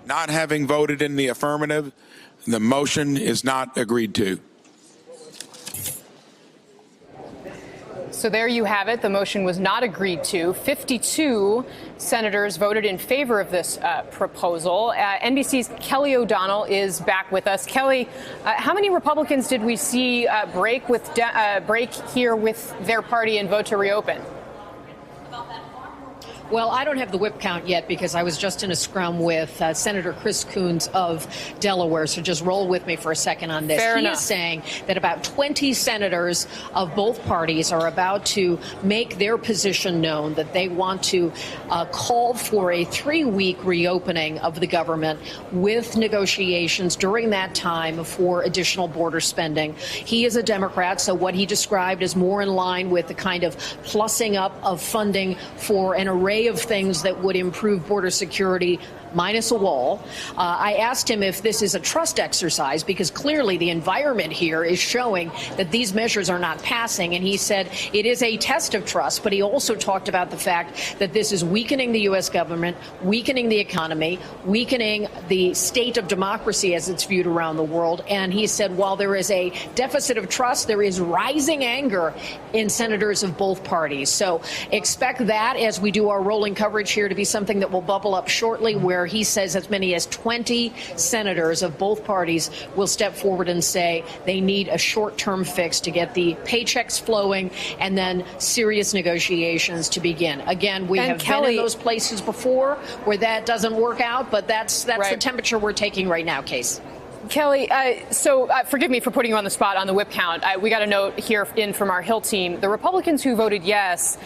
Not having voted in the affirmative, the motion is not agreed to. So there you have it. The motion was not agreed to. 52 senators voted in favor of this proposal. NBC's Kelly O'Donnell is back with us. Kelly, how many Republicans did we see break here with their party and vote to reopen? Well, I don't have the whip count yet because I was just in a scrum with Senator Chris Coons of Delaware. So just roll with me for a second on this. Fair he enough. is saying that about 20 senators of both parties are about to make their position known, that they want to call for a 3-week reopening of the government with negotiations during that time for additional border spending. He is a Democrat, so what he described is more in line with the kind of plussing up of funding for an array of things that would improve border security, minus a wall. I asked him if this is a trust exercise, because clearly the environment here is showing that these measures are not passing. And he said it is a test of trust, but he also talked about the fact that this is weakening the U.S. government, weakening the economy, weakening the state of democracy as it's viewed around the world. And he said while there is a deficit of trust, there is rising anger in senators of both parties. So expect that as we do our rolling coverage here to be something that will bubble up shortly, where he says as many as 20 senators of both parties will step forward and say they need a short-term fix to get the paychecks flowing and then serious negotiations to begin. Again, we have been in those places before where that doesn't work out, but that's right. The temperature we're taking right now, Case. Kelly, forgive me for putting you on the spot on the whip count. We got a note here from our Hill team. The Republicans who voted yes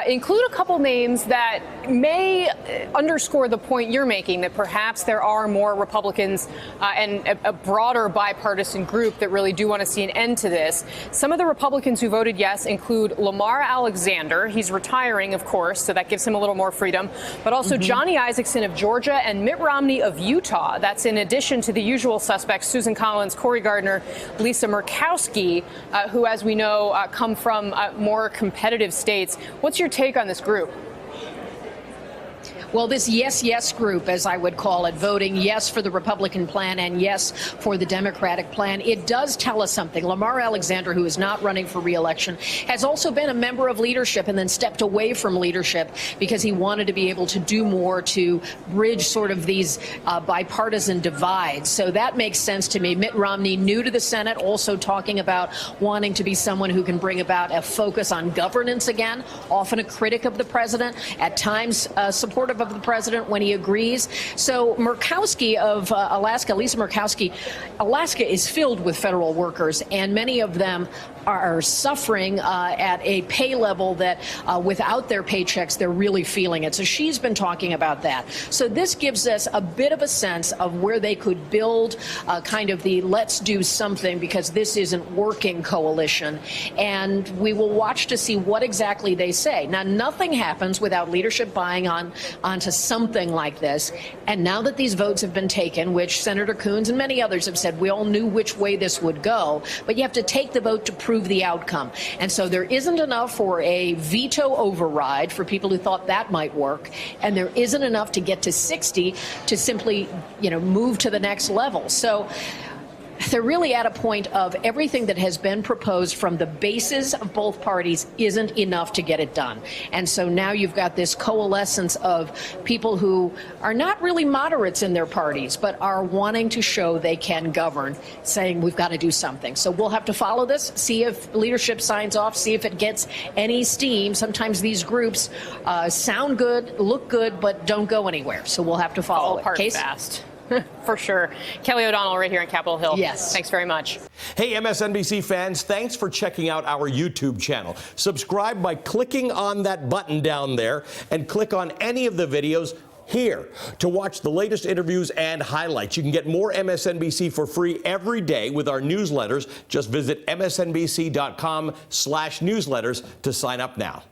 include a couple names that may underscore the point you're making, that perhaps there are more Republicans and a broader bipartisan group that really do want to see an end to this. Some of the Republicans who voted yes include Lamar Alexander. He's retiring, of course, so that gives him a little more freedom. But also Johnny Isakson of Georgia and Mitt Romney of Utah. That's in addition to the usual suspects, Susan Collins, Cory Gardner, Lisa Murkowski, who, as we know, come from more competitive states. What's your take on this group? Well, this yes group, as I would call it, voting yes for the Republican plan and yes for the Democratic plan, it does tell us something. Lamar Alexander, who is not running for re-election, has also been a member of leadership and then stepped away from leadership because he wanted to be able to do more to bridge sort of these bipartisan divides. So that makes sense to me. Mitt Romney, new to the Senate, also talking about wanting to be someone who can bring about a focus on governance again, often a critic of the president, at times supportive of the president when he agrees. So Murkowski of Alaska, Lisa Murkowski, Alaska is filled with federal workers, and many of them are suffering at a pay level that without their paychecks, they're really feeling it. So she's been talking about that. So this gives us a bit of a sense of where they could build kind of the let's do something because this isn't working coalition. And we will watch to see what exactly they say. Now, nothing happens without leadership buying onto something like this. And now that these votes have been taken, which Senator Coons and many others have said, we all knew which way this would go, but you have to take the vote to prove the outcome. And so there isn't enough for a veto override for people who thought that might work. And there isn't enough to get to 60 to simply, move to the next level. So they're really at a point of everything that has been proposed from the bases of both parties isn't enough to get it done. And so now you've got this coalescence of people who are not really moderates in their parties, but are wanting to show they can govern, saying we've got to do something. So we'll have to follow this, see if leadership signs off, see if it gets any steam. Sometimes these groups sound good, look good, but don't go anywhere. So we'll have to follow it. Case? Fast. For sure. Kelly O'Donnell right here on Capitol Hill. Yes. Thanks very much. Hey, MSNBC fans, thanks for checking out our YouTube channel. Subscribe by clicking on that button down there and click on any of the videos here to watch the latest interviews and highlights. You can get more MSNBC for free every day with our newsletters. Just visit msnbc.com/newsletters to sign up now.